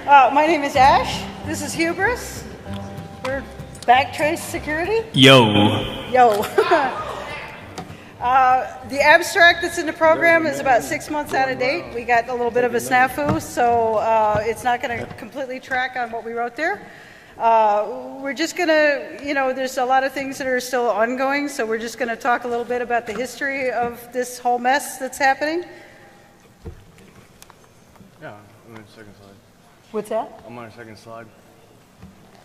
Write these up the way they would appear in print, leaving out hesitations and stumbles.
My name is Ash. This is Hubris. We're Backtrace Security. Yo. Yo. The abstract that's in the program is about 6 months out of date. We got a little bit of a snafu, so it's not going to completely track on what we wrote there. We're just going to, there's a lot of things that are still ongoing, so we're just going to talk a little bit about the history of this whole mess that's happening. Yeah, I'm on the second slide. What's that? I'm on the second slide.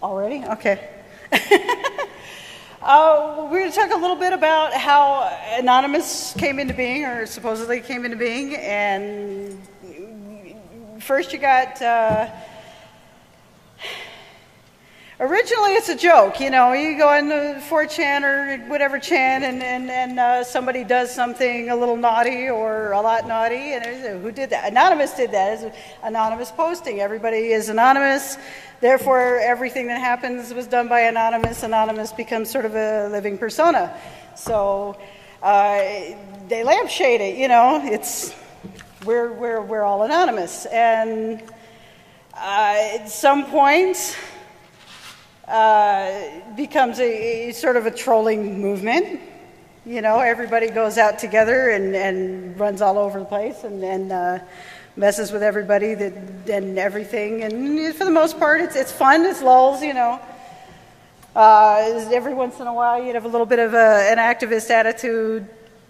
Already? Okay. We're going to talk a little bit about how Anonymous came into being, or supposedly came into being. And first you got, originally it's a joke, you go on 4chan or whatever chan and somebody does something a little naughty or a lot naughty, and who did that? Anonymous did that. It's anonymous posting. Everybody is anonymous. Therefore, everything that happens was done by Anonymous. Anonymous becomes sort of a living persona. So they lampshade it, it's we're all anonymous. And at some point, becomes a sort of a trolling movement. Everybody goes out together and runs all over the place and messes with everybody and everything. And for the most part, it's fun. It's lulz. Every once in a while, you'd have a little bit of an activist attitude.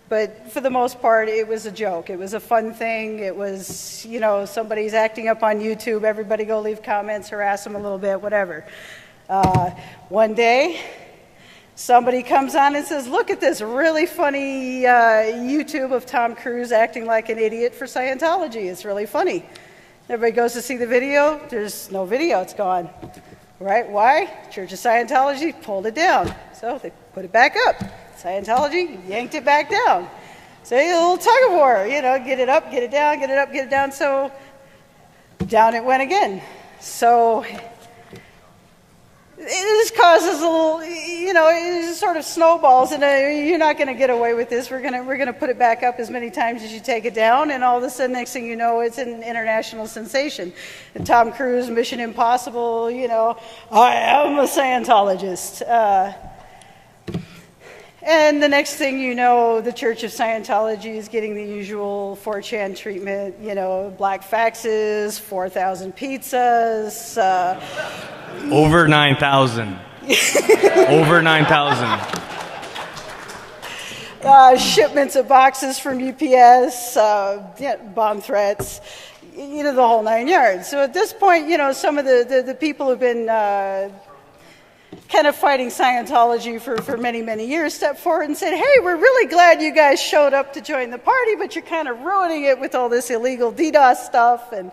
But for the most part, it was a joke. It was a fun thing. It was, somebody's acting up on YouTube. Everybody go leave comments, harass them a little bit, whatever. One day, somebody comes on and says, look at this really funny YouTube of Tom Cruise acting like an idiot for Scientology. It's really funny. Everybody goes to see the video. There's no video. It's gone. Right? Why? Church of Scientology pulled it down. So they put it back up. Scientology yanked it back down. So a little tug of war, get it up, get it down, get it up, get it down. So down it went again. So it just causes a little, it just sort of snowballs, and you're not going to get away with this. We're gonna put it back up as many times as you take it down, and all of a sudden, next thing you know, it's an international sensation. And Tom Cruise, Mission Impossible, I am a Scientologist. And the next thing you know, the Church of Scientology is getting the usual 4chan treatment, black faxes, 4,000 pizzas. Over 9,000. Over 9,000. Shipments of boxes from UPS, bomb threats, the whole 9 yards. So at this point, some of the people who've been kind of fighting Scientology for many, many years stepped forward and said, hey, we're really glad you guys showed up to join the party, but you're kind of ruining it with all this illegal DDoS stuff and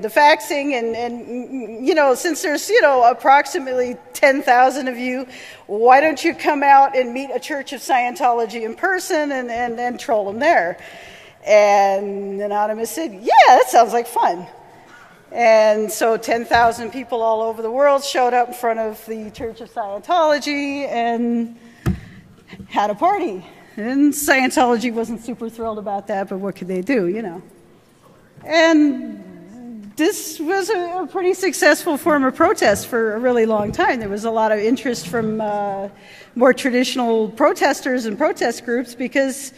the faxing. And since there's, approximately 10,000 of you, why don't you come out and meet a Church of Scientology in person and troll them there? And Anonymous said, yeah, that sounds like fun. And so 10,000 people all over the world showed up in front of the Church of Scientology and had a party. And Scientology wasn't super thrilled about that, but what could they do, And this was a pretty successful form of protest for a really long time. There was a lot of interest from more traditional protesters and protest groups because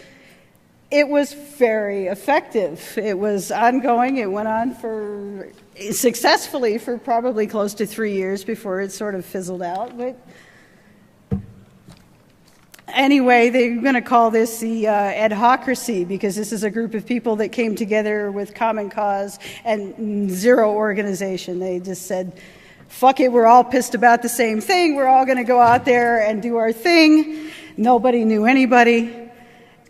it was very effective. It was ongoing. It went on successfully for probably close to 3 years before it sort of fizzled out. But anyway, they're going to call this the adhocracy because this is a group of people that came together with common cause and zero organization. They just said, fuck it, we're all pissed about the same thing. We're all going to go out there and do our thing. Nobody knew anybody.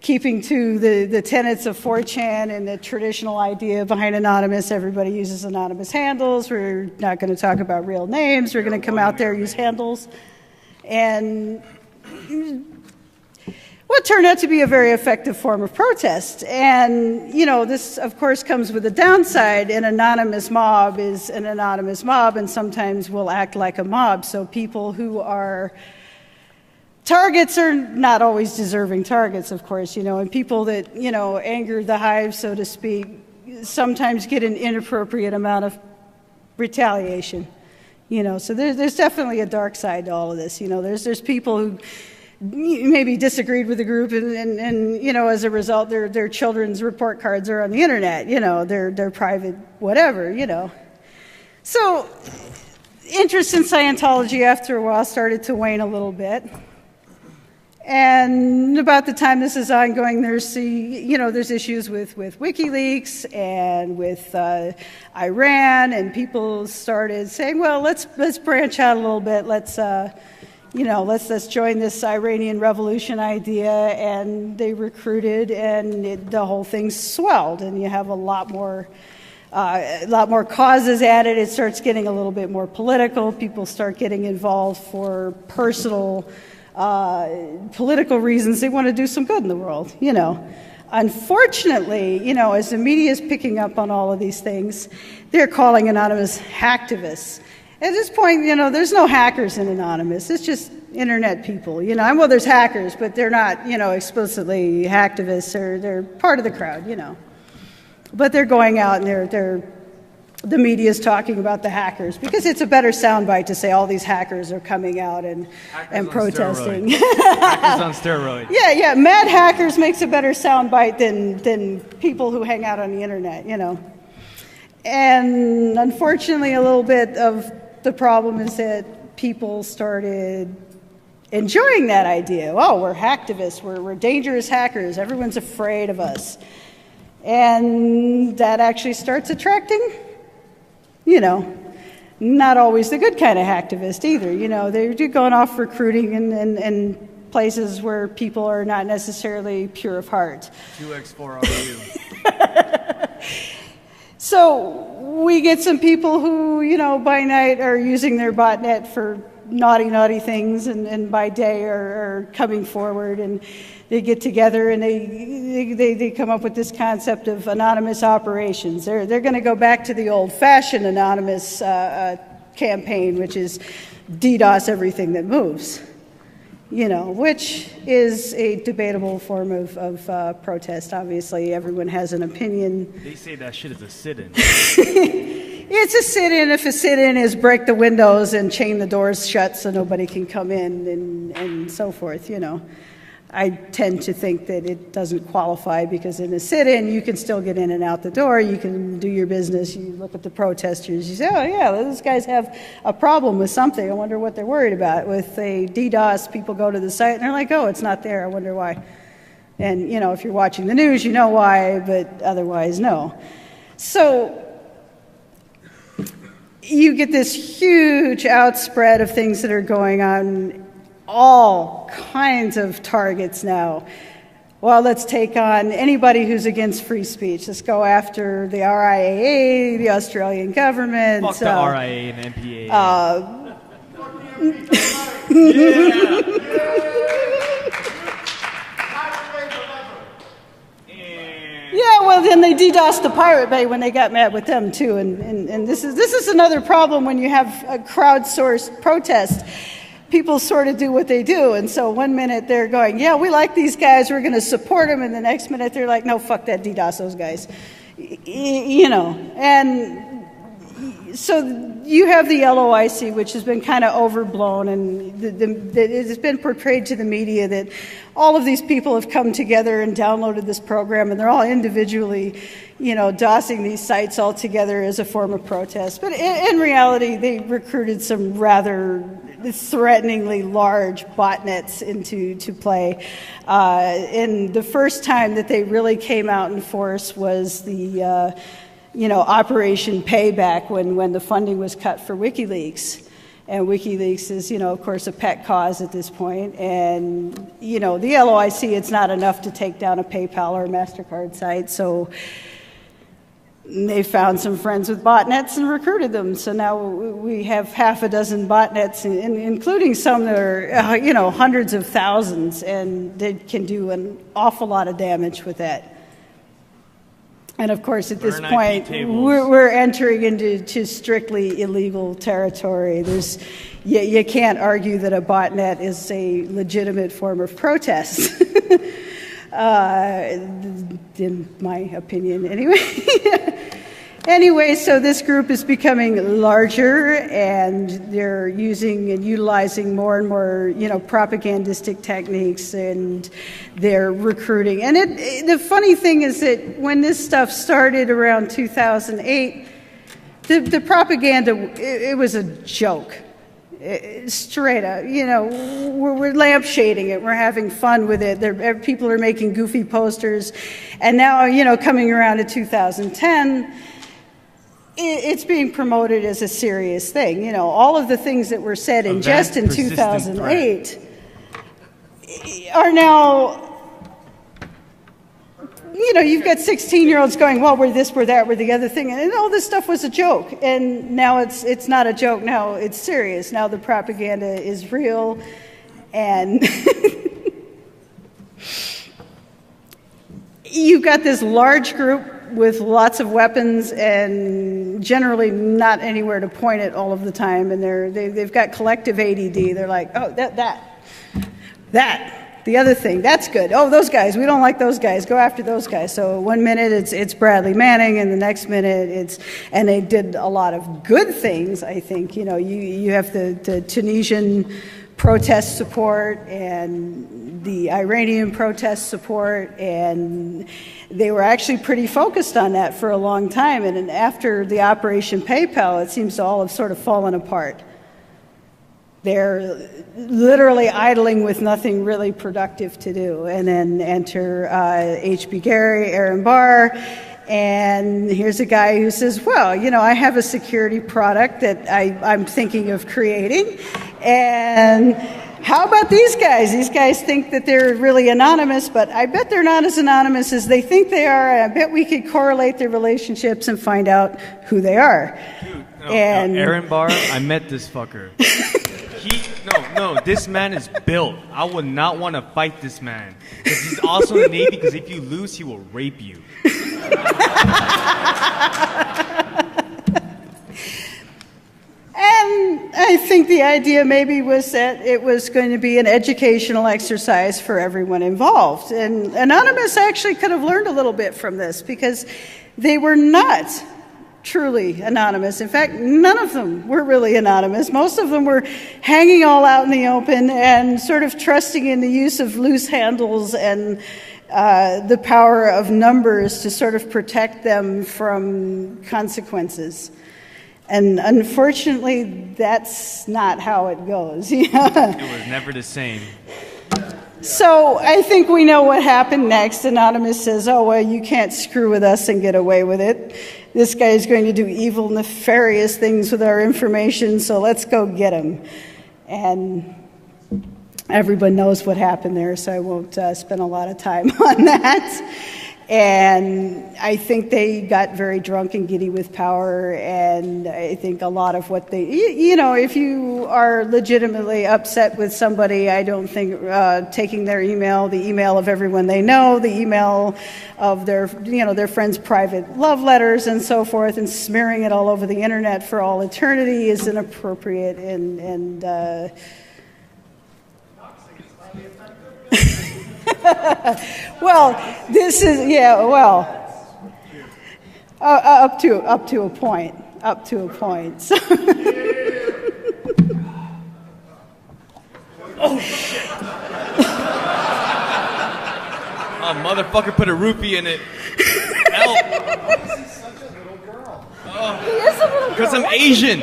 Keeping to the tenets of 4chan and the traditional idea behind Anonymous, everybody uses anonymous handles. We're not going to talk about real names. We're going to come out there, use handles. And what turned out to be a very effective form of protest. And, this, of course, comes with a downside. An anonymous mob is an anonymous mob and sometimes will act like a mob. So people who are targets are not always deserving targets, of course, and people that, anger the hive, so to speak, sometimes get an inappropriate amount of retaliation. So there's definitely a dark side to all of this. There's people who maybe disagreed with the group, and as a result, their children's report cards are on the internet. Their private whatever. So interest in Scientology after a while started to wane a little bit. And about the time this is ongoing, there's issues with WikiLeaks and with Iran, and people started saying, well, let's branch out a little bit. Let's join this Iranian Revolution idea, and they recruited, and the whole thing swelled, and you have a lot more causes added. It starts getting a little bit more political. People start getting involved for personal political reasons. They want to do some good in the world, Unfortunately, as the media is picking up on all of these things, they're calling Anonymous hacktivists. At this point, there's no hackers in Anonymous. It's just internet people, Well, there's hackers, but they're not, explicitly hacktivists, or they're part of the crowd, But they're going out and the media is talking about the hackers because it's a better soundbite to say all these hackers are coming out and protesting. Hackers on steroids. Yeah, mad hackers makes a better soundbite than people who hang out on the internet, And unfortunately, a little bit of the problem is that people started enjoying that idea. Oh, we're hacktivists, we're dangerous hackers, everyone's afraid of us. And that actually starts attracting, not always the good kind of hacktivist either. They're going off recruiting in places where people are not necessarily pure of heart. 2x4 on you. So we get some people who, by night are using their botnet for naughty things, and by day are coming forward, and they get together and they come up with this concept of anonymous operations. They're going to go back to the old-fashioned anonymous campaign, which is DDoS everything that moves, which is a debatable form of protest. Obviously, everyone has an opinion. They say that shit is a sit-in. It's a sit-in if a sit-in is break the windows and chain the doors shut so nobody can come in and so forth, I tend to think that it doesn't qualify because in a sit-in, you can still get in and out the door. You can do your business. You look at the protesters. You say, oh, yeah, those guys have a problem with something. I wonder what they're worried about. With a DDoS, people go to the site and they're like, oh, it's not there. I wonder why. And, if you're watching the news, you know why, but otherwise, no. So you get this huge outspread of things that are going on, all kinds of targets now. Well, let's take on anybody who's against free speech. Let's go after the RIAA, the Australian government. Fuck the RIAA and MPAA. Yeah, well, then they DDoSed the Pirate Bay when they got mad with them, too. And this is another problem when you have a crowdsourced protest. People sort of do what they do. And so one minute they're going, yeah, we like these guys, we're going to support them. And the next minute they're like, no, fuck that, DDoS those guys. And so you have the LOIC, which has been kind of overblown, and it has been portrayed to the media that all of these people have come together and downloaded this program, and they're all individually, DOSing these sites all together as a form of protest. But in reality, they recruited some rather threateningly large botnets into play. And the first time that they really came out in force was the Operation Payback, when the funding was cut for WikiLeaks. And WikiLeaks is, of course, a pet cause at this point. And, the LOIC, it's not enough to take down a PayPal or a MasterCard site. So they found some friends with botnets and recruited them. So now we have half a dozen botnets, including some that are, hundreds of thousands. And they can do an awful lot of damage with that. And of course, at this point, we're entering into strictly illegal territory. You can't argue that a botnet is a legitimate form of protest, in my opinion, anyway. Anyway, so this group is becoming larger, and they're using and utilizing more and more, propagandistic techniques, and they're recruiting. And the funny thing is that when this stuff started around 2008, the propaganda, it was a joke. Straight up, we're lampshading it. We're having fun with it. People are making goofy posters. And now, coming around to 2010, it's being promoted as a serious thing. All of the things that were said in jest in 2008 are now, you've got 16-year-olds going, well, we're this, we're that, we're the other thing. And all this stuff was a joke. And now it's not a joke. Now it's serious. Now the propaganda is real. And you've got this large group with lots of weapons and generally not anywhere to point it all of the time. And they've got collective ADD. They're like, oh, that. The other thing, that's good. Oh, those guys, we don't like those guys. Go after those guys. So 1 minute it's Bradley Manning, and the next minute and they did a lot of good things, I think. You have the Tunisian protest support and the Iranian protest support, and they were actually pretty focused on that for a long time. And after the Operation PayPal, it seems to all have sort of fallen apart. They're literally idling with nothing really productive to do. And then enter H.B. Gary, Aaron Barr, and here's a guy who says, well, I have a security product that I'm thinking of creating, and how about these guys? These guys think that they're really anonymous, but I bet they're not as anonymous as they think they are, and I bet we could correlate their relationships and find out who they are. Dude, Aaron Barr, I met this fucker. No, this man is built. I would not want to fight this man. Because he's also in the Navy, because if you lose, he will rape you. And I think the idea maybe was that it was going to be an educational exercise for everyone involved. And Anonymous actually could have learned a little bit from this, because they were not truly anonymous. In fact, none of them were really anonymous. Most of them were hanging all out in the open and sort of trusting in the use of loose handles and the power of numbers to sort of protect them from consequences. And unfortunately, that's not how it goes. It was never the same. So I think we know what happened next. Anonymous says, oh, well, you can't screw with us and get away with it. This guy is going to do evil, nefarious things with our information, so let's go get him. And everyone knows what happened there, so I won't spend a lot of time on that. And I think they got very drunk and giddy with power, and I think a lot of what they, if you are legitimately upset with somebody, I don't think taking their email, the email of everyone they know, the email of their friends' private love letters and so forth, and smearing it all over the internet for all eternity is inappropriate and well, this is up to a point. So oh shit! Oh, motherfucker put a rupee in it. Help! Why is he such a little girl? He is a little girl. Because I'm Asian.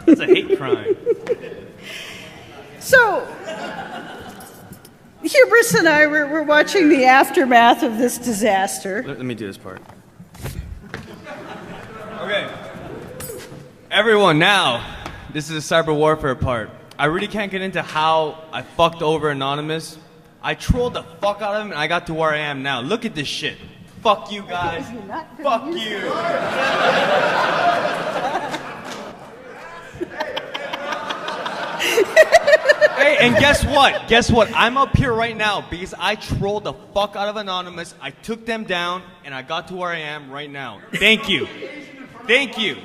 That's a hate crime. So, Hubris and I were watching the aftermath of this disaster. Let me do this part. Okay. Everyone, now, this is the cyber warfare part. I really can't get into how I fucked over Anonymous. I trolled the fuck out of him and I got to where I am now. Look at this shit. Fuck you guys. Fuck you. Hey, and guess what? Guess what? I'm up here right now because I trolled the fuck out of Anonymous. I took them down, and I got to where I am right now. Thank you. Thank you.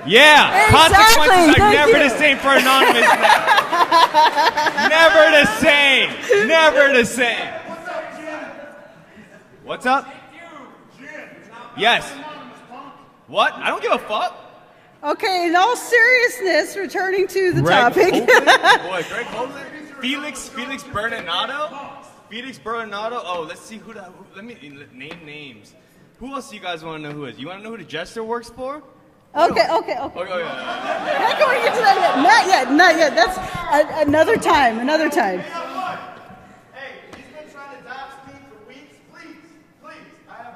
Yeah, exactly. Consequences are never the same for Anonymous now. Never the same. Never the same. What's up? Yes. What? I don't give a fuck. Okay, in all seriousness, returning to the topic. Boy, Greg Hoagland? Felix Bernardo? Felix Bernardo? Oh, let's see let me name names. Who else do you guys want to know who is? You want to know who the Jester works for? Okay. Oh, yeah. Not going into that yet. Not yet. That's another time. Hey, he's been trying to dox me for weeks. Please. By the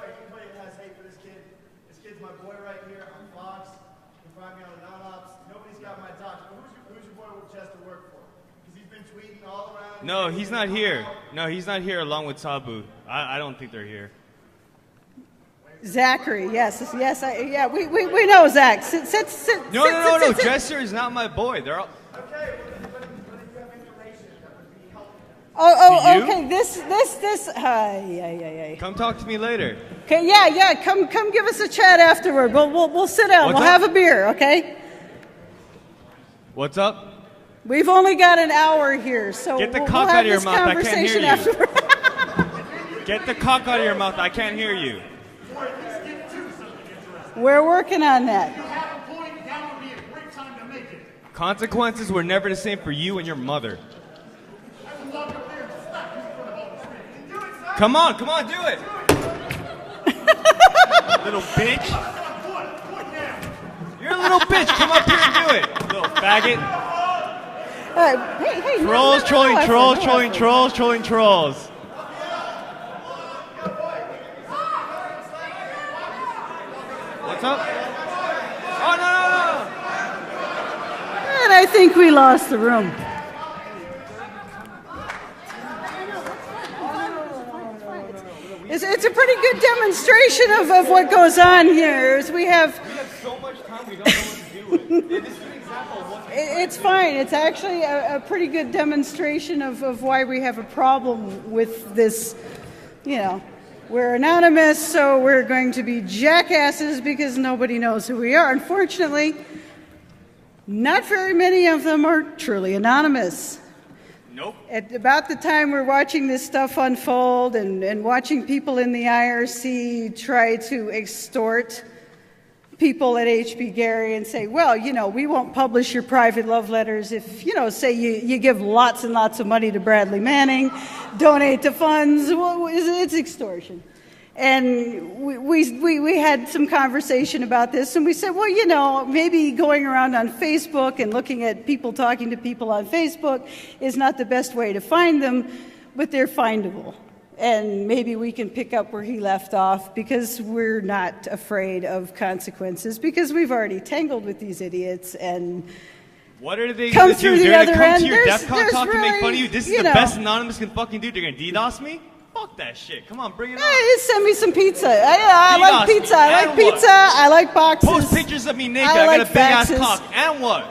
way, anybody that has hate for this kid's my boy right here. I'm Fox. You can find me on the non-ops. Nobody's got my dox. But who's your boy Chester work for? Because he's been tweeting all around. No, he's not here. No, he's not here along with Sabu. I don't think they're here. Zachary, yes, we know Zach. No. Jester is not my boy. They're all. Okay, but if you have information that would be helpful. Okay. This. Yeah. Come talk to me later. Okay, yeah. Come give us a chat afterward. We'll sit down. We'll have a beer. Okay. What's up? We've only got an hour here, so Get the we'll cock have out of your this mouth. I can't hear you. Afterward. Get the cock out of your mouth. I can't hear you. We're working on that. Consequences were never the same for you and your mother. Come on, do it. Little bitch. You're a little bitch. Come up here and do it. Little faggot. Hey, Trolls trolling trolls. What's up? Oh, no. And I think we lost the room. It's a pretty good demonstration of what goes on here. Is we have so much time we don't know what to do with. This is an example of what's It's fine. It's actually a pretty good demonstration of why we have a problem with this, We're anonymous, so we're going to be jackasses because nobody knows who we are. Unfortunately, not very many of them are truly anonymous. Nope. At about the time we're watching this stuff unfold and watching people in the IRC try to extort people at HB Gary and say, well, we won't publish your private love letters if, say you give lots and lots of money to Bradley Manning, donate to funds. Well, it's extortion. And we had some conversation about this, and we said, well, maybe going around on Facebook and looking at people talking to people on Facebook is not the best way to find them, but they're findable. And maybe we can pick up where he left off because we're not afraid of consequences because we've already tangled with these idiots and what are they come going to through do? the They're other going to come end. to your There's Defcon talk really, to make fun of you? This is the best Anonymous can fucking do? They're going to DDoS me? Fuck that shit. Come on, bring it on. Just send me some pizza. I like pizza. I like boxes. Post pictures of me naked. I like got a big-ass faxes. cock. And what?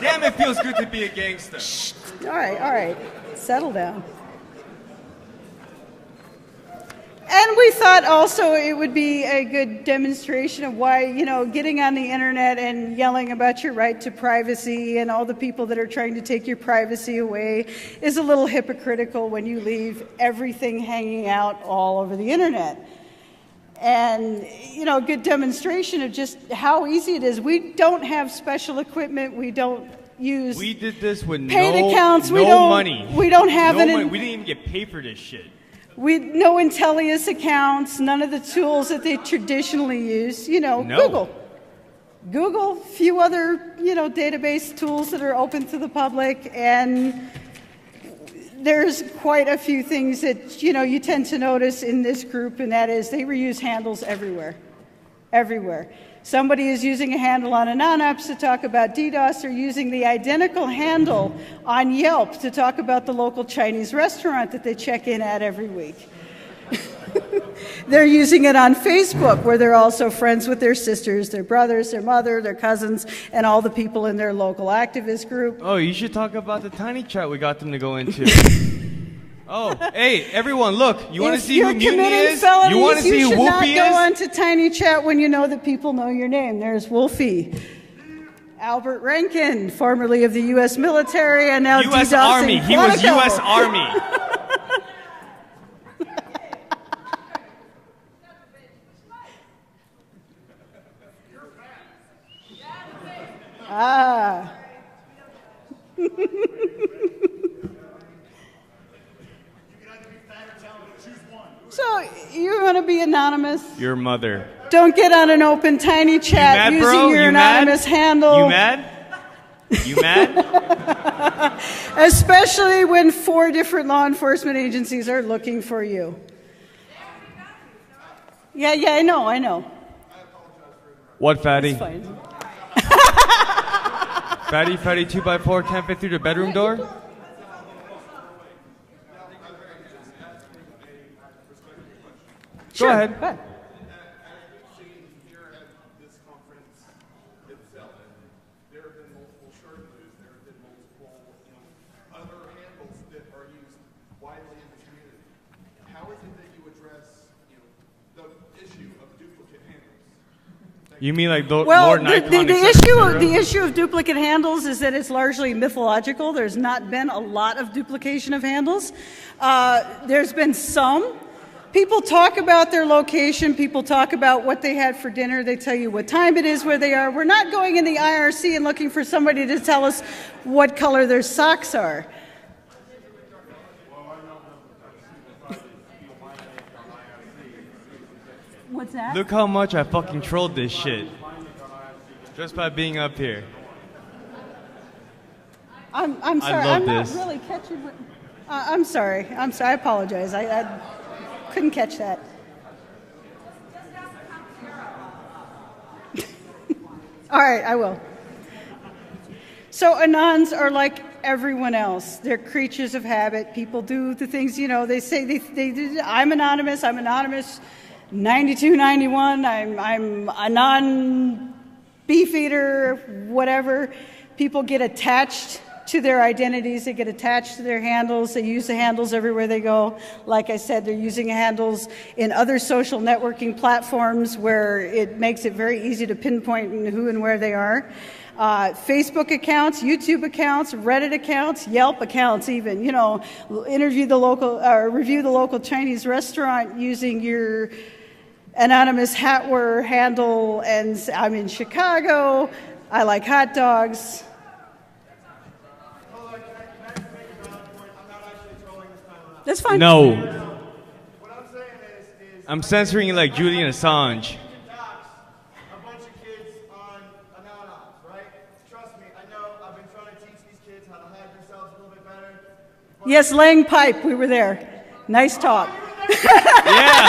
Damn, it feels good to be a gangster. All right. Settle down. And we thought also it would be a good demonstration of why, getting on the internet and yelling about your right to privacy and all the people that are trying to take your privacy away is a little hypocritical when you leave everything hanging out all over the internet. And, a good demonstration of just how easy it is. We don't have special equipment. We don't use We did this with paid accounts. no money. We don't have money. We didn't even get paid for this shit. No Intellius accounts, none of the tools that they traditionally use. No. Google, a few other, database tools that are open to the public, and there's quite a few things that, you tend to notice in this group, and that is they reuse handles everywhere. Somebody is using a handle on AnonOps to talk about DDoS. They're using the identical handle on Yelp to talk about the local Chinese restaurant that they check in at every week. They're using it on Facebook, where they're also friends with their sisters, their brothers, their mother, their cousins, and all the people in their local activist group. Oh, you should talk about the tiny chat we got them to go into. Oh, hey, everyone, look. You want to see who Mutiny is? Felonies, you want to see who Wolfie is? You should not go on to Tiny Chat when you know that people know your name. There's Wolfie. Albert Rankin, formerly of the U.S. military and now U.S. DDoSing Army. He was Quantico. U.S. Army. Ah. So, you want to be anonymous? Your mother. Don't get on an open tiny chat mad, using bro? your You anonymous mad? handle. You mad? You mad? Especially when 4 different law enforcement agencies are looking for you. Yeah, I know. What, fatty? It's fine. Fatty, 2x4 can't fit through the bedroom door? Sure. Go ahead. There have been multiple shortages, there have been multiple other handles that are used widely in the community. How is it that you address the issue of duplicate handles? You mean like Lord the Nikon, et cetera? the issue of duplicate handles is that it's largely mythological. There's not been a lot of duplication of handles. There's been some. People talk about their location. People talk about what they had for dinner. They tell you what time it is, where they are. We're not going in the IRC and looking for somebody to tell us what color their socks are. What's that? Look how much I fucking trolled this shit. Just by being up here. I'm sorry. love I'm this. not really catching what... I'm sorry. I apologize. I couldn't catch that. All right, I will. So Anons are like everyone else. They're creatures of habit. People do the things, they say they do. I'm anonymous. 92, 91. I'm a non-beefeater, whatever. People get attached to their identities. They get attached to their handles. They use the handles everywhere they go. Like I said, they're using handles in other social networking platforms where it makes it very easy to pinpoint who and where they are. Facebook accounts, YouTube accounts, Reddit accounts, Yelp accounts even. Review the local Chinese restaurant using your anonymous hat wearer handle, and I'm in Chicago. I like hot dogs. That's fine. No. What I'm saying is I'm censoring you like Julian Assange. docs a bunch of kids on Anonymous, right? Trust me, I know I've been trying to teach these kids how to hide themselves a little bit better. Yes, laying pipe. We were there. Nice talk. Yeah.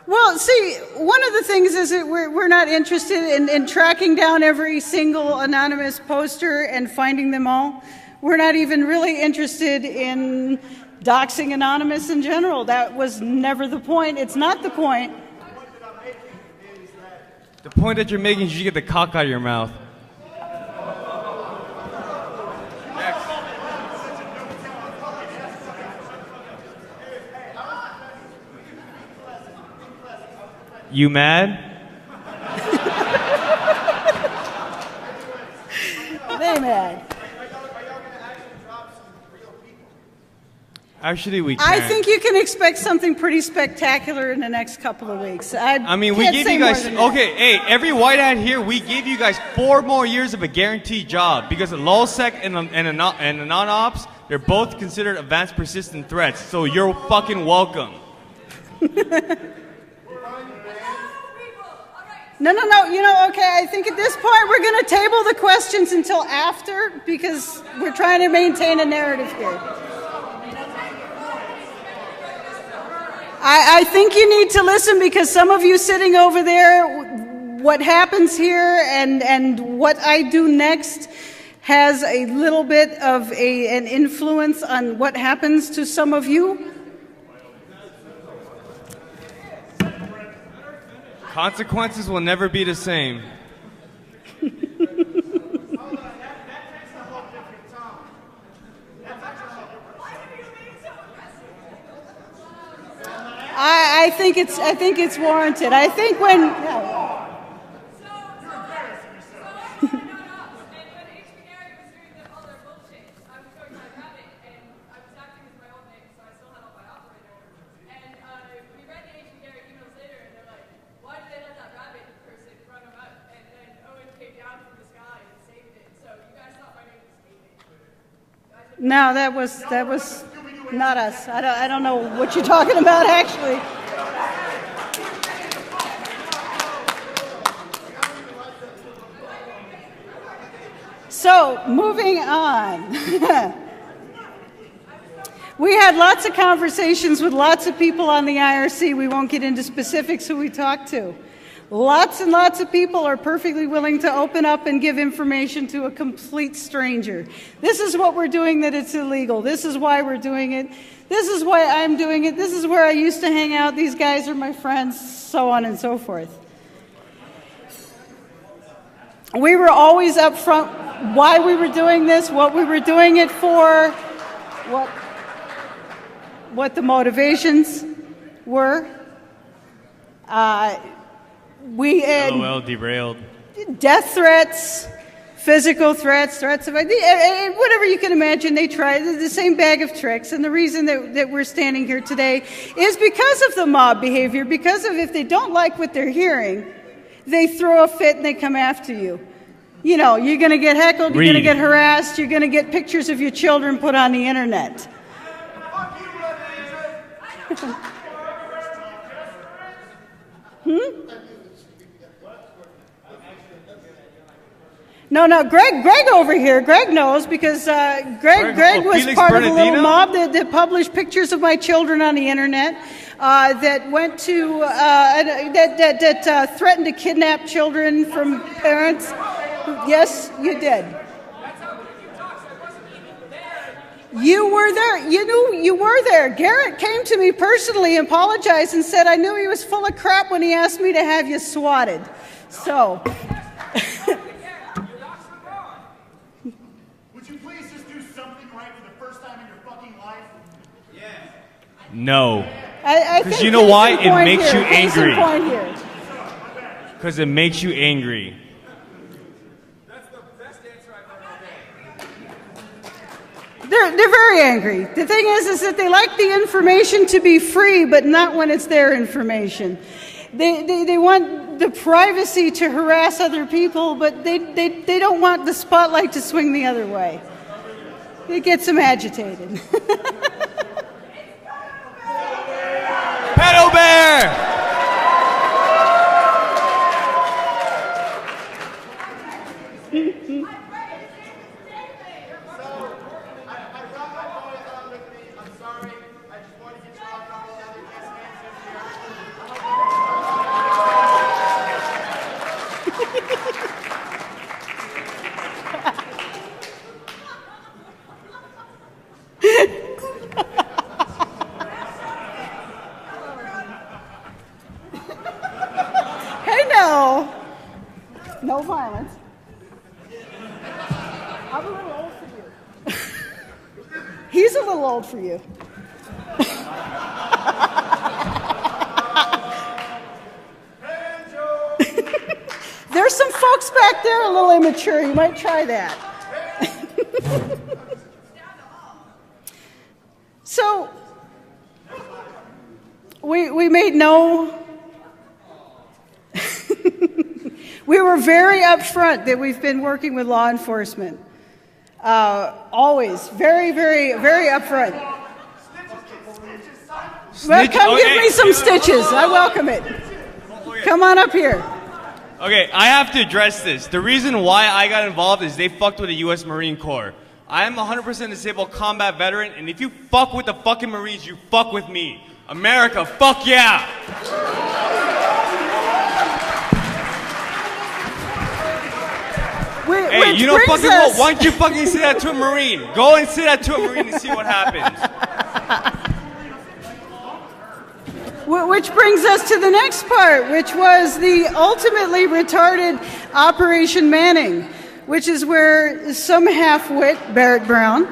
Well, see, one of the things is that we're not interested in tracking down every single anonymous poster and finding them all. We're not even really interested in doxing Anonymous in general. That was never the point. It's not the point. The point that you're making is you get the cock out of your mouth. You mad? They mad. Actually, we can. I think you can expect something pretty spectacular in the next couple of weeks. I mean, we can't give say you more guys. than that. Okay, hey, every white hat here, we give you guys 4 more years of a guaranteed job because the LulzSec and the non-ops, they're both considered advanced persistent threats. So you're fucking welcome. No. Okay, I think at this point we're going to table the questions until after because we're trying to maintain a narrative here. I think you need to listen because some of you sitting over there, what happens here and what I do next has a little bit of an influence on what happens to some of you. Consequences will never be the same. I think it's warranted. I think when. Yeah. No, that was not us. I don't know what you're talking about, actually. So, moving on. We had lots of conversations with lots of people on the IRC. We won't get into specifics who we talked to. Lots and lots of people are perfectly willing to open up and give information to a complete stranger. This is what we're doing, that it's illegal. This is why we're doing it. This is why I'm doing it. This is where I used to hang out. These guys are my friends, so on and so forth. We were always up front why we were doing this, what we were doing it for, what the motivations were. We had LOL derailed. Death threats, physical threats, threats of whatever you can imagine. They tried the same bag of tricks. And the reason that we're standing here today is because of the mob behavior, because of if they don't like what they're hearing, they throw a fit and they come after you. You know, you're going to get heckled, you're going to get harassed, you're going to get pictures of your children put on the internet. No, Greg over here. Greg knows because Greg was Felix part of a little Bernardino? mob that published pictures of my children on the internet, that went to that threatened to kidnap children from parents. Yes, you did. You were there. You knew you were there. Garrett came to me personally and apologized and said I knew he was full of crap when he asked me to have you swatted. So. Would you please just do something right for the first time in your fucking life? No. Because you know why? It makes you Case in angry. point here. Because it makes you angry. That's the best answer I've ever heard. They're very angry. The thing is that they like the information to be free, but not when it's their information. They want the privacy to harass other people, but they don't want the spotlight to swing the other way. It gets them agitated. Pedo Bear! I brought my boy along with me. I'm sorry. I just wanted to draw a couple other guest Hey, no. No violence. I'm a little old for you. He's a little old for you. There's some folks back there a little immature. You might try that. So, we made no... We were very upfront that we've been working with law enforcement. Always. Very, very, very upfront. Well, come give me some stitches. I welcome it. Come on up here. Okay, I have to address this. The reason why I got involved is they fucked with the U.S. Marine Corps. I am a 100% disabled combat veteran, and if you fuck with the fucking Marines, you fuck with me. America, fuck yeah! Hey, you know fucking what? Why don't you fucking say that to a Marine? Go and say that to a Marine and see what happens. Which brings us to the next part, which was the ultimately retarded Operation Manning, which is where some half-wit, Barrett Brown,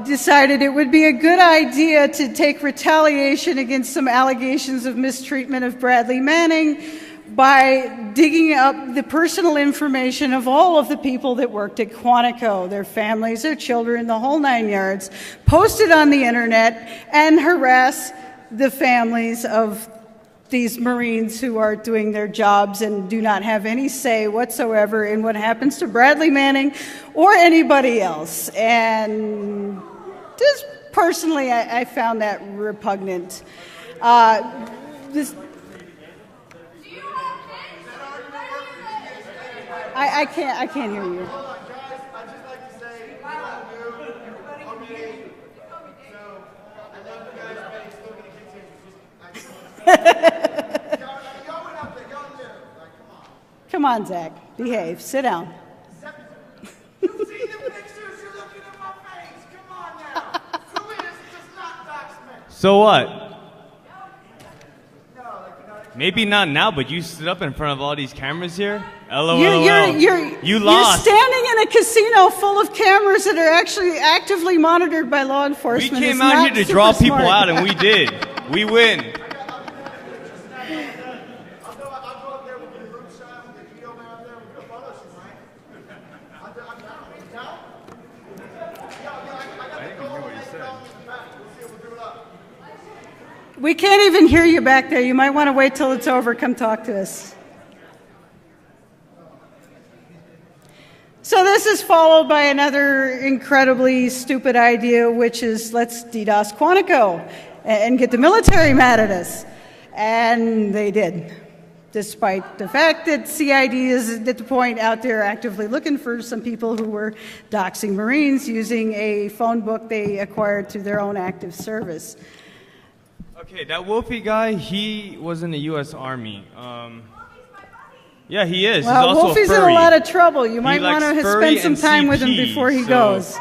decided it would be a good idea to take retaliation against some allegations of mistreatment of Bradley Manning by digging up the personal information of all of the people that worked at Quantico, their families, their children, the whole 9 yards, post it on the internet and harass the families of these Marines who are doing their jobs and do not have any say whatsoever in what happens to Bradley Manning or anybody else. And just personally, I found that repugnant. This, I can't hear you. Hold on, guys. I'd just like to say, we all knew. Okay. So, I love you guys, but it's still going to continue. Y'all went up there. Y'all knew. Like, come on. Come on, Zach. Behave. Sit down. You've seen the pictures. You're looking at my face. Come on now. Who does not dox men? So what? No, like, Maybe not now, but you stood up in front of all these cameras here? LOL. You lost. You're standing in a casino full of cameras that are actually actively monitored by law We enforcement. came It's out not here to super draw people smart. out, and we did. We win. I'll go up there with the group shot with the video man out there. We'll do a photo shoot, right? I'm down. Down? I got the goal of making down in the back. We'll see if we'll do it up. We can't even hear you back there. You might want to wait till it's over. Come talk to us. So this is followed by another incredibly stupid idea, which is let's DDoS Quantico and get the military mad at us. And they did, despite the fact that CID is at the point out there actively looking for some people who were doxing Marines using a phone book they acquired through their own active service. Okay, that Wolfie guy, he was in the U.S. Army. Yeah, he is. Well, He's also Wolfie's a in furry. a lot of trouble. You might want likes to furry spend some and time with him CP, before he so- goes.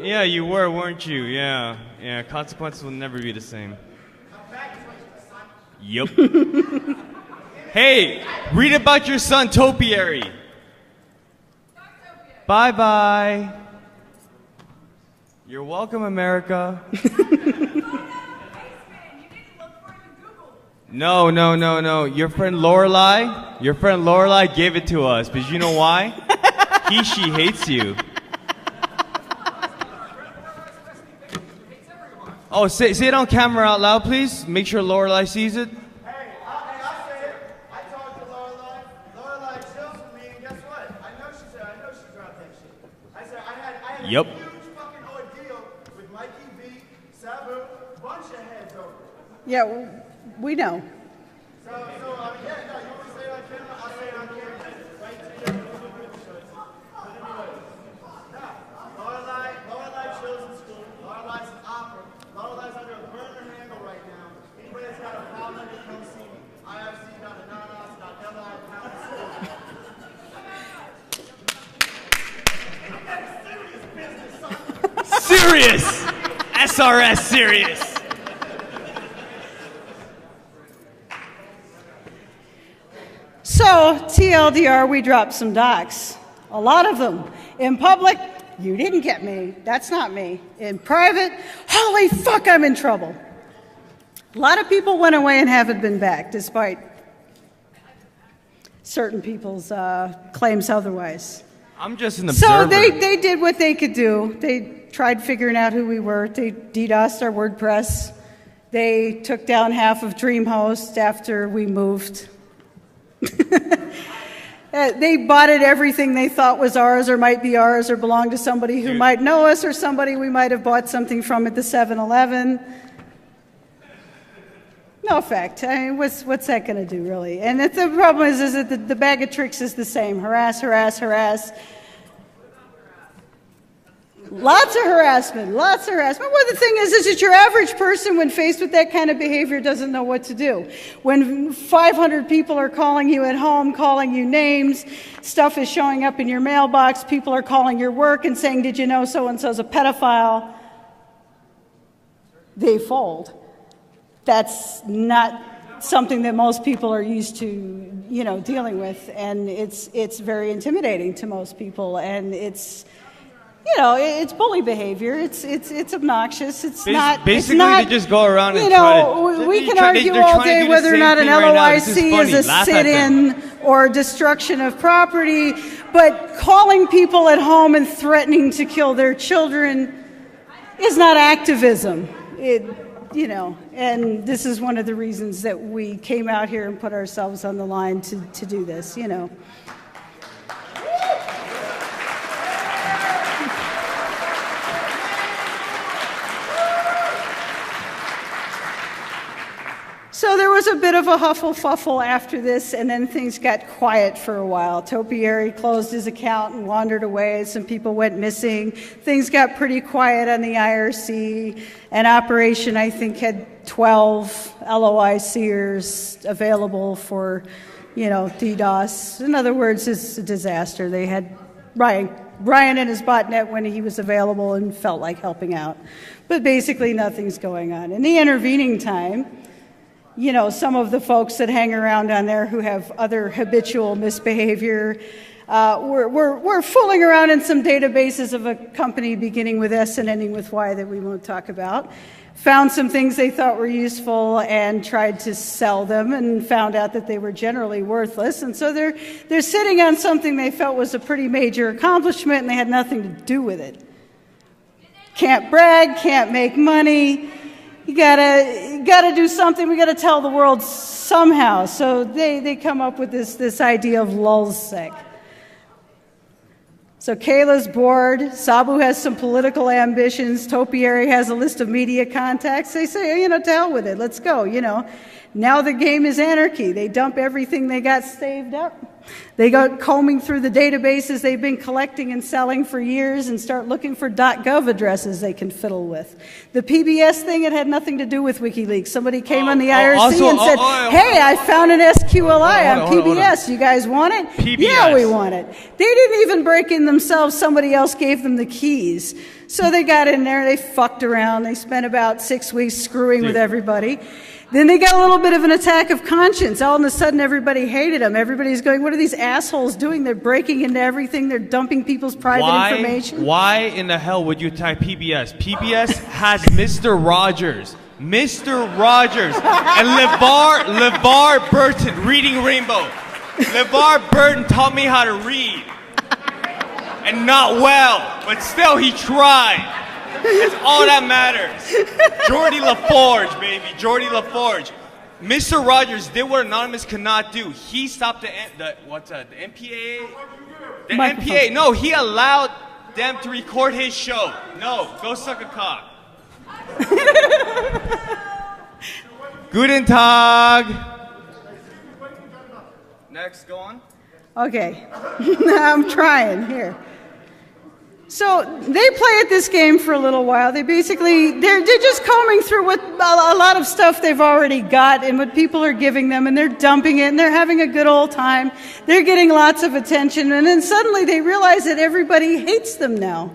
Yeah, you were, weren't you? Yeah. Yeah, consequences will never be the same. Yup. Hey, read about your son, Topiary. Bye-bye. You're welcome, America. No. Your friend Lorelai gave it to us, because you know why? She hates you. Oh, say it on camera out loud, please. Make sure Lorelai sees it. Hey, I'll say it. I talked to Lorelai. Lorelai chills with me, and guess what? I know she's trying to take shit. I said I had a Yep. huge fucking ordeal with Mikey V, Sabu, bunch of heads over. Yeah, we know. So yeah, no, you want me to say it on camera? I'll say it on camera. Right to you. But anyways, Lorelai chills in school. Lorelai's an opera. Lorelai's under a burner handle right now. Anybody that's got a problem, can come see me. IFC.ananas.ananas. Serious! SRS serious. So, TLDR, we dropped some docs. A lot of them. In public, you didn't get me. That's not me. In private, holy fuck, I'm in trouble. A lot of people went away and haven't been back, despite certain people's claims otherwise. I'm just an observer. So they did what they could do. They tried figuring out who we were. They DDoSed our WordPress. They took down half of DreamHost after we moved. They botted everything they thought was ours or might be ours or belonged to somebody who might know us or somebody we might have bought something from at the 7-Eleven. No effect. I mean, what's that going to do, really? And the problem is that the bag of tricks is the same. Harass. Lots of harassment. Well, the thing is that your average person, when faced with that kind of behavior, doesn't know what to do. When 500 people are calling you at home, calling you names, stuff is showing up in your mailbox, people are calling your work and saying, did you know so-and-so's a pedophile? They fold. That's not something that most people are used to, dealing with, and it's very intimidating to most people, and it's bully behavior. It's obnoxious. Basically, they just go around and try to. We can argue all day whether or not an LOIC is a sit-in or destruction of property, but calling people at home and threatening to kill their children is not activism. you know, and this is one of the reasons that we came out here and put ourselves on the line to do this, you know. So there was a bit of a huffle-fuffle after this, and then things got quiet for a while. Topiary closed his account and wandered away. Some people went missing. Things got pretty quiet on the IRC. An operation, I think, had 12 LOICers available for, you know, DDoS. In other words, it's a disaster. They had Ryan in his botnet when he was available and felt like helping out. But basically nothing's going on. In the intervening time, you know, some of the folks that hang around on there who have other habitual misbehavior were fooling around in some databases of a company beginning with S and ending with Y that we won't talk about. Found some things they thought were useful and tried to sell them and found out that they were generally worthless. And so they're sitting on something they felt was a pretty major accomplishment and they had nothing to do with it. Can't brag, can't make money. You gotta do something. We gotta tell the world somehow. So they come up with this idea of lulzsec. So Kayla's bored. Sabu has some political ambitions. Topiary has a list of media contacts. They say, you know, to hell with it. Let's go. You know, now the game is anarchy. They dump everything they got saved up. They go combing through the databases they've been collecting and selling for years and start looking for .gov addresses they can fiddle with. The PBS thing, it had nothing to do with WikiLeaks. Somebody came on the IRC and said, hey, I found an SQLI on PBS. You guys want it? PBS. Yeah, we want it. They didn't even break in themselves. Somebody else gave them the keys. So they got in there. They fucked around. They spent about 6 weeks screwing with everybody. Then they got a little bit of an attack of conscience. All of a sudden, everybody hated them. Everybody's going, what are these assholes doing? They're breaking into everything. They're dumping people's private information. Why in the hell would you attack PBS? PBS has Mr. Rogers. Mr. Rogers. And LeVar Burton, reading Rainbow. LeVar Burton taught me how to read. And not well, but still he tried. It's all that matters. Geordie LaForge, baby. Geordie LaForge. Mr. Rogers did what Anonymous could not do. He stopped the MPAA? The MPA. No, he allowed them to record his show. No, go suck a cock. Guten Tag. Next, go on. Okay. I'm trying here. So they play at this game for a little while. They're just combing through what a lot of stuff they've already got and what people are giving them, and they're dumping it, and they're having a good old time. They're getting lots of attention, and then suddenly they realize that everybody hates them now.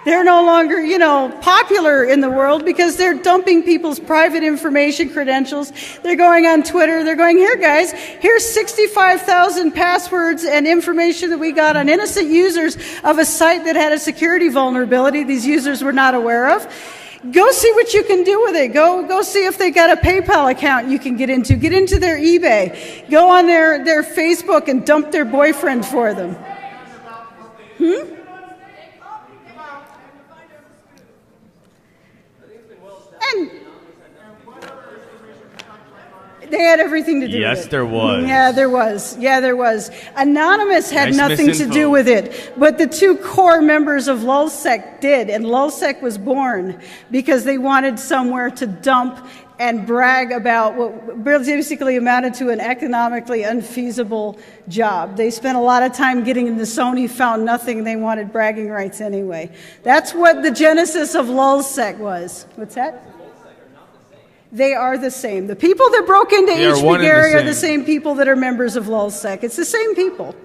They're no longer, you know, popular in the world because they're dumping people's private information, credentials. They're going on Twitter. They're going, here, guys, here's 65,000 passwords and information that we got on innocent users of a site that had a security vulnerability these users were not aware of. Go see what you can do with it. Go see if they got a PayPal account you can get into. Get into their eBay. Go on their Facebook and dump their boyfriend for them. And they had everything to do with it. Yes, there was. Yeah, there was. Yeah, there was. Anonymous had nothing to do with it, but the two core members of lulzsec did, and lulzsec was born because they wanted somewhere to dump and brag about what basically amounted to an economically unfeasible job. They spent a lot of time getting into Sony, found nothing, they wanted bragging rights anyway. That's what the genesis of lulzsec was. What's that? They are the same. The people that broke into HP Gary are the same people that are members of lulzsec. It's the same people.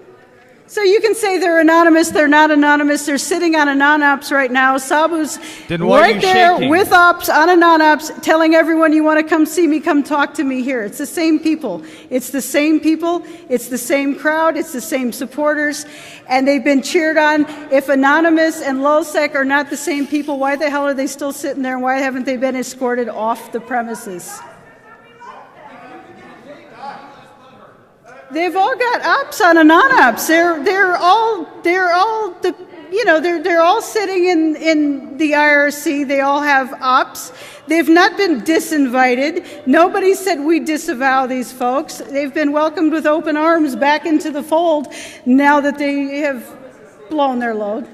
So you can say they're anonymous, they're not anonymous, they're sitting on a non-ops right now. Sabu's right there with ops on a non-ops telling everyone you want to come see me, come talk to me here. It's the same people. It's the same people. It's the same crowd. It's the same supporters. And they've been cheered on. If Anonymous and lulzsec are not the same people, why the hell are they still sitting there? And why haven't they been escorted off the premises? They've all got ops on a non-ops. They're all you know, they're all sitting in the IRC. They all have ops. They've not been disinvited. Nobody said we disavow these folks. They've been welcomed with open arms back into the fold now that they have blown their load.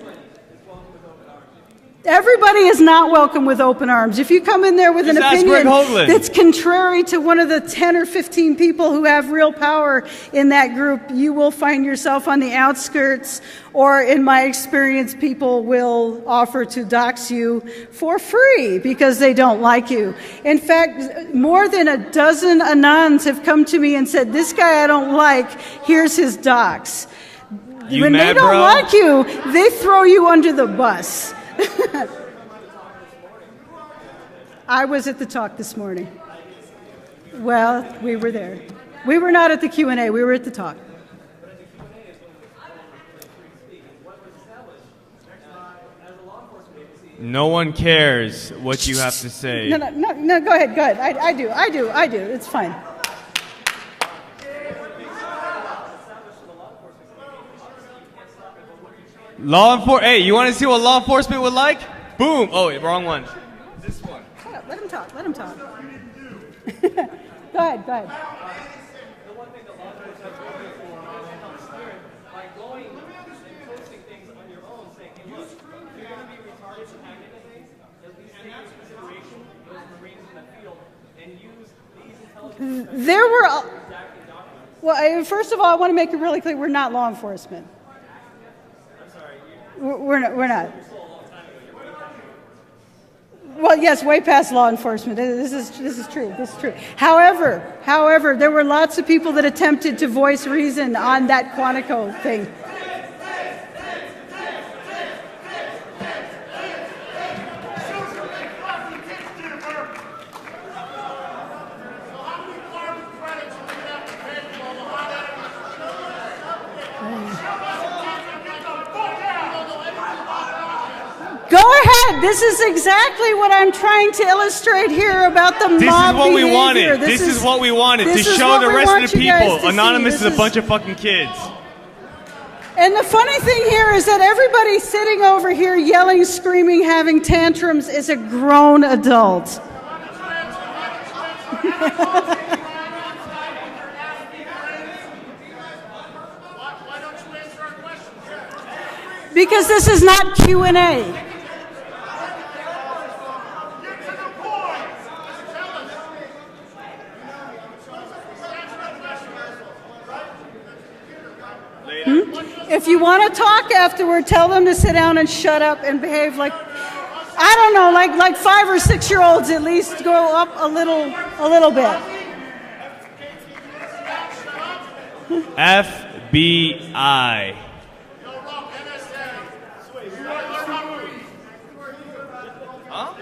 Everybody is not welcome with open arms. If you come in there with an opinion that's contrary to one of the 10 or 15 people who have real power in that group, you will find yourself on the outskirts, or in my experience, people will offer to dox you for free because they don't like you. In fact, more than a dozen Anons have come to me and said, this guy I don't like, here's his dox. When they don't like you, they throw you under the bus. I was at the talk this morning. Well, we were there. We were not at the Q&A. We were at the talk. No one cares what you have to say. No, go ahead. I do. It's fine. Law enforcement. Hey, you want to see what law enforcement would like? Boom. Oh, wrong one. This one. Shut up. Let him talk. Go ahead. The one thing that law enforcement has been for by going and posting things on your own, saying, hey, look, if you're going to be retarded and hacking things, at least take into consideration those Marines in the field and use these intelligence. There were. Well, first of all, I want to make it really clear: we're not law enforcement. We're not. Well, yes, way past law enforcement. This is true. However, there were lots of people that attempted to voice reason on that Quantico thing. Go ahead. This is exactly what I'm trying to illustrate here about the mob behavior. This is what we wanted. This is what we wanted, to show the rest of the people Anonymous is a bunch of fucking kids. And the funny thing here is that everybody sitting over here yelling, screaming, having tantrums is a grown adult. Because this is not Q&A. If you want to talk afterward, tell them to sit down and shut up and behave like, I don't know, like 5 or 6 year olds at least. Go up a little bit. FBI. Huh?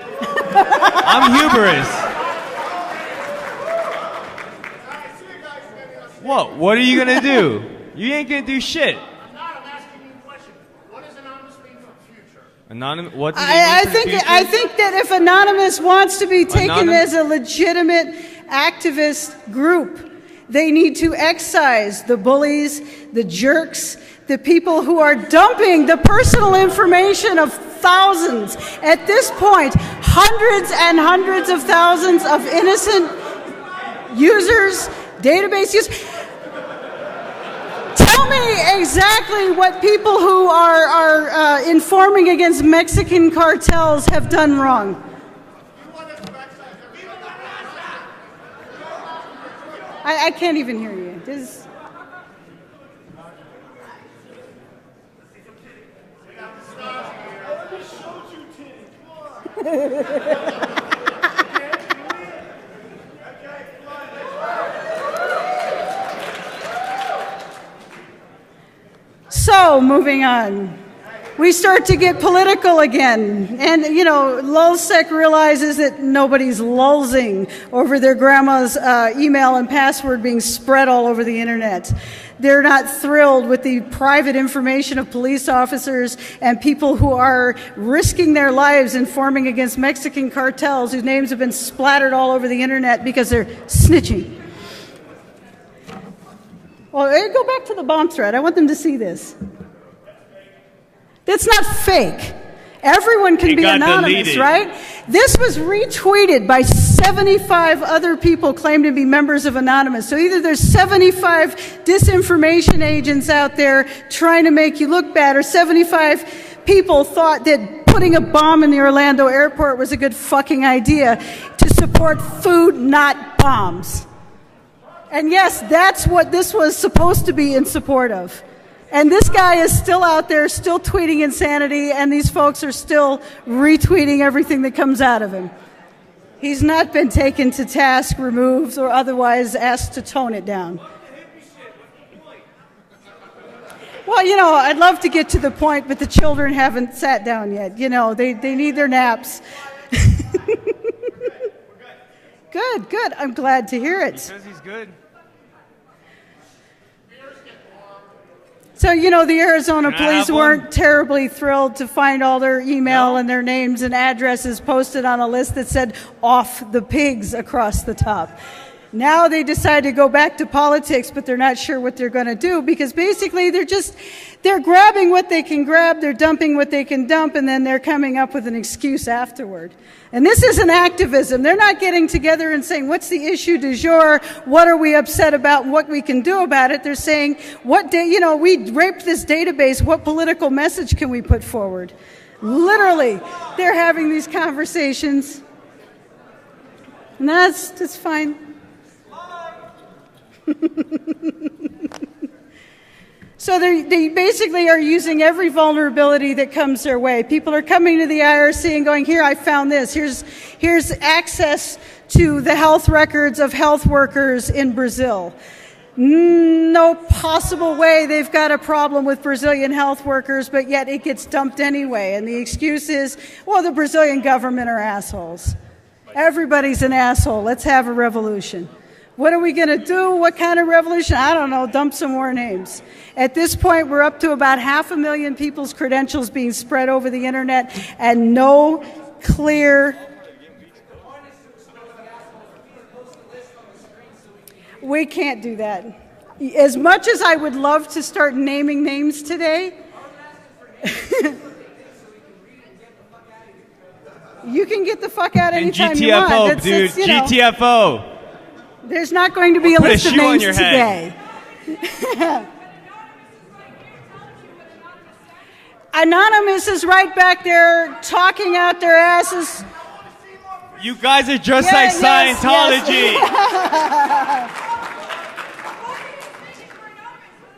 I'm Hubris. What are you gonna do? You ain't gonna do shit. I'm asking you a question. What does Anonymous mean for the future? Anonymous. What does I think that if Anonymous wants to be taken as a legitimate activist group, they need to excise the bullies, the jerks, the people who are dumping the personal information of thousands. At this point, hundreds and hundreds of thousands of innocent users, database users. Tell me exactly what people who are informing against Mexican cartels have done wrong. I can't even hear you. So, moving on. We start to get political again. And, you know, LulzSec realizes that nobody's lulzing over their grandma's email and password being spread all over the internet. They're not thrilled with the private information of police officers and people who are risking their lives informing against Mexican cartels whose names have been splattered all over the internet because they're snitching. Well, go back to the bomb threat. I want them to see this. That's not fake. Everyone can be anonymous, deleted. right? This was retweeted by 75 other people claimed to be members of Anonymous. So either there's 75 disinformation agents out there trying to make you look bad, or 75 people thought that putting a bomb in the Orlando airport was a good fucking idea to support food, not bombs. And yes, that's what this was supposed to be in support of. And this guy is still out there, still tweeting insanity, and these folks are still retweeting everything that comes out of him. He's not been taken to task, removed, or otherwise asked to tone it down. Well, you know, I'd love to get to the point, but the children haven't sat down yet. You know, they need their naps. Good. I'm glad to hear it. Because he's good. So, you know, the Arizona Can I police have one? weren't terribly thrilled to find all their email and their names and addresses posted on a list that said "off the pigs" across the top. Now they decide to go back to politics, but they're not sure what they're going to do, because basically they're grabbing what they can grab, they're dumping what they can dump, and then they're coming up with an excuse afterward. And this isn't activism. They're not getting together and saying, what's the issue du jour? What are we upset about? What we can do about it? They're saying, we raped this database. What political message can we put forward? Literally, they're having these conversations. And that's fine. So they basically are using every vulnerability that comes their way. People are coming to the IRC and going, here, I found this. Here's access to the health records of health workers in Brazil. No possible way they've got a problem with Brazilian health workers, but yet it gets dumped anyway. And the excuse is, well, the Brazilian government are assholes. Everybody's an asshole. Let's have a revolution. What are we going to do? What kind of revolution? I don't know. Dump some more names. At this point, we're up to about 500,000 people's credentials being spread over the internet, and no clear... We can't do that. As much as I would love to start naming names today, you can get the fuck out anytime you want. GTFO, dude. GTFO. There's not going to be a list of names today. Anonymous is right back there talking out their asses. You guys are just like Scientology. Yes.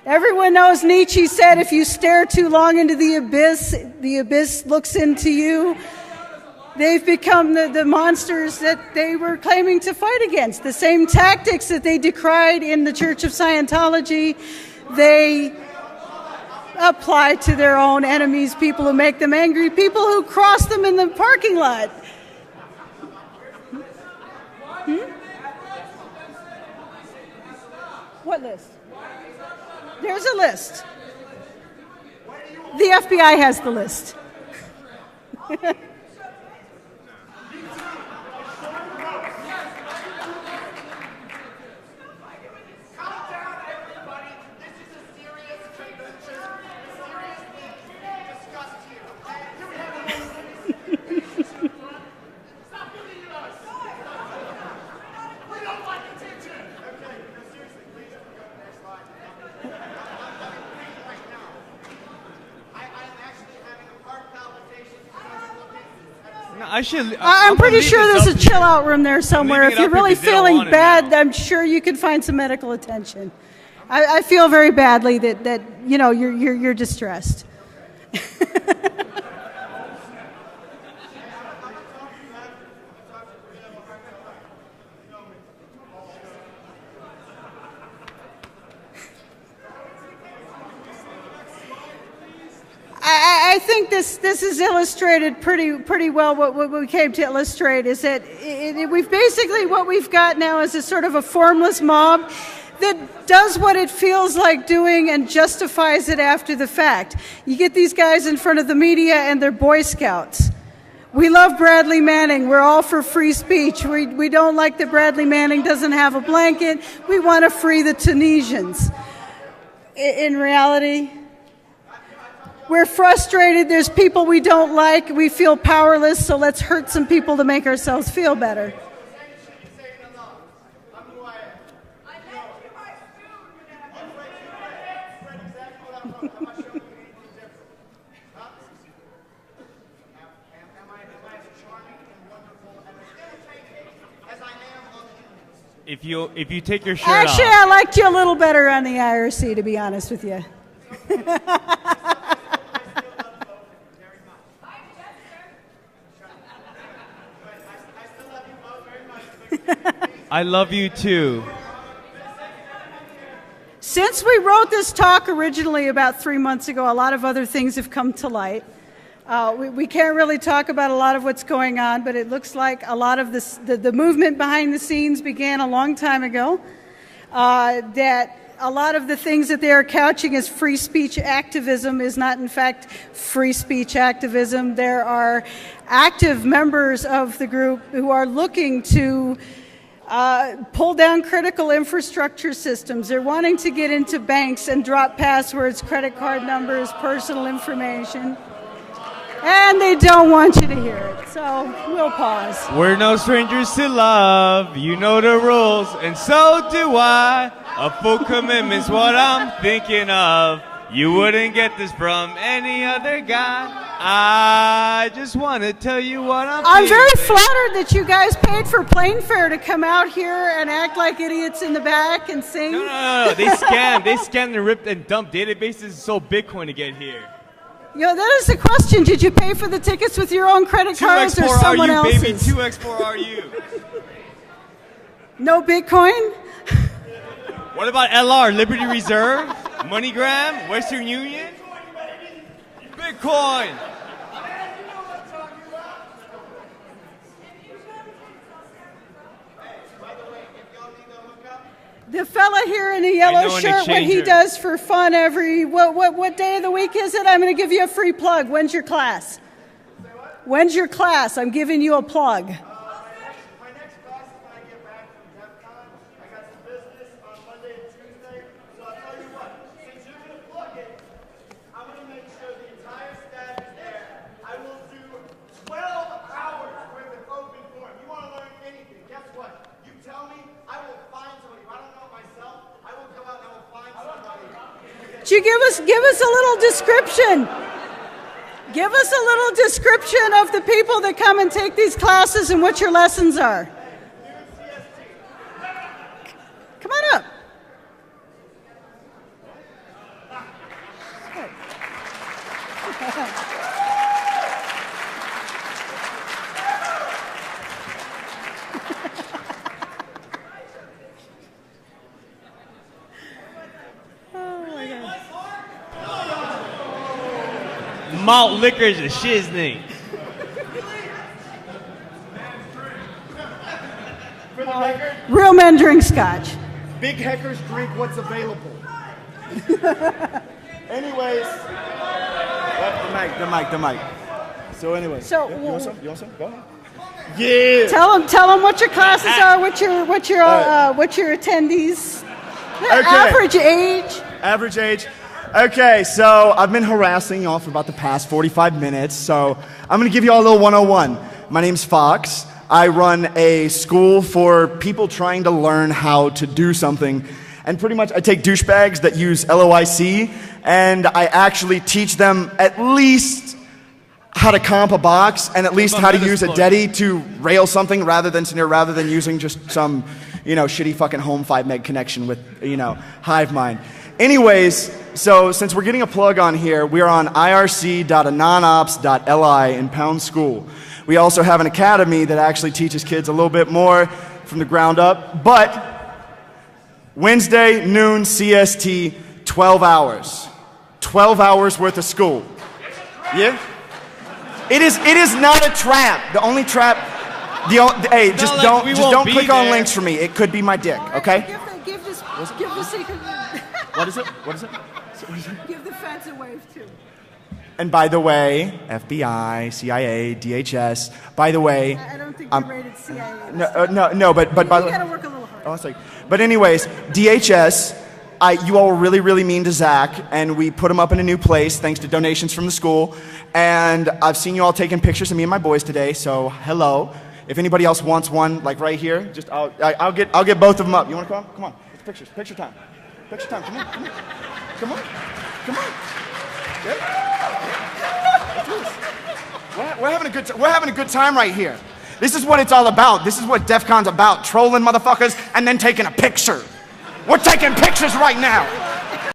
Everyone knows Nietzsche said, if you stare too long into the abyss looks into you. They've become the monsters that they were claiming to fight against. The same tactics that they decried in the Church of Scientology, they apply to their own enemies, people who make them angry, people who cross them in the parking lot. What list? There's a list. The FBI has the list. I'm pretty sure there's a chill out room there somewhere. If you're really feeling bad, I'm sure you can find some medical attention. I feel very badly that you know you're distressed. I think this is illustrated pretty well. What we came to illustrate is that we've basically what we've got now is a sort of a formless mob that does what it feels like doing and justifies it after the fact. You get these guys in front of the media and they're Boy Scouts. We love Bradley Manning. We're all for free speech. We don't like that Bradley Manning doesn't have a blanket. We want to free the Tunisians. In reality, We're frustrated. There's people we don't like. We feel powerless, so let's hurt some people to make ourselves feel better. If you take your shirt Actually, off. I liked you a little better on the IRC, to be honest with you. I love you too. Since we wrote this talk originally about 3 months ago, a lot of other things have come to light. We can't really talk about a lot of what's going on, but it looks like a lot of the movement behind the scenes began a long time ago. That a lot of the things that they are couching as free speech activism is not, in fact, free speech activism. There are active members of the group who are looking to pull down critical infrastructure systems. They're wanting to get into banks and drop passwords, credit card numbers, personal information. And they don't want you to hear it, so we'll pause. We're no strangers to love, you know the rules, and so do I. A full commitment's what I'm thinking of. You wouldn't get this from any other guy. I just want to tell you what I'm very flattered that you guys paid for plane fare to come out here and act like idiots in the back and sing. No. They scammed and ripped and dumped databases so Bitcoin to get here. You know, that is the question. Did you pay for the tickets with your own credit cards or someone else's? Baby, 2x4RU. No Bitcoin? What about LR, Liberty Reserve, MoneyGram, Western Union? Bitcoin. The fella here in the yellow shirt, what he does for fun what day of the week is it? I'm going to give you a free plug. When's your class? When's your class? I'm giving you a plug. My next class is when I get back from Defcon. I got some business on Monday and Tuesday. So I'll tell you what, since you're going to plug it, I'm going to make sure the entire staff is there. I will do 12 hours worth of open forum. You want to learn anything, guess what? You tell me, I will find somebody. If I don't know it myself, I will go out and I will find somebody. Could you give us a little description? Give us a little description of the people that come and take these classes and what your lessons are. Come on up. Malt liquor is a shiznit. For the record, Real men drink scotch. big hackers drink what's available. Anyways, the mic. So anyways, So, you want some? You want some? Go ahead. Yeah. Tell them what your classes are, what your attendees, average age. Average age. Okay, so I've been harassing y'all for about the past 45 minutes, so I'm going to give you all a little 101. My name's Fox. I run a school for people trying to learn how to do something. And pretty much I take douchebags that use LOIC, and I actually teach them at least how to comp a box and at least how to use a DEDI to rail something rather than using just some, shitty fucking home 5 meg connection with, hive mind. Anyways, so since we're getting a plug on here, we are on irc.anonops.li in Pound School. We also have an academy that actually teaches kids a little bit more from the ground up, but Wednesday, noon, CST, 12 hours. 12 hours worth of school. Yeah? It is not a trap. The only trap, just don't click on links for me. It could be my dick, okay? Give the secret. What is it? Give the fence a wave too. And by the way, FBI, CIA, DHS. By the way, I don't think you're rated CIA. no. But by the way, you gotta work a little harder. Oh, it's like, but anyways, DHS, you all were really, really mean to Zach, and we put him up in a new place thanks to donations from the school. And I've seen you all taking pictures of me and my boys today, so hello. If anybody else wants one, like right here, just I'll get both of them up. You want to come? Come on, it's pictures. Picture time. Picture time. Come on. Come on. Come on. Come on. Yeah. We're having a good time right here. This is what it's all about. This is what DEF CON's about. Trolling motherfuckers and then taking a picture. We're taking pictures right now.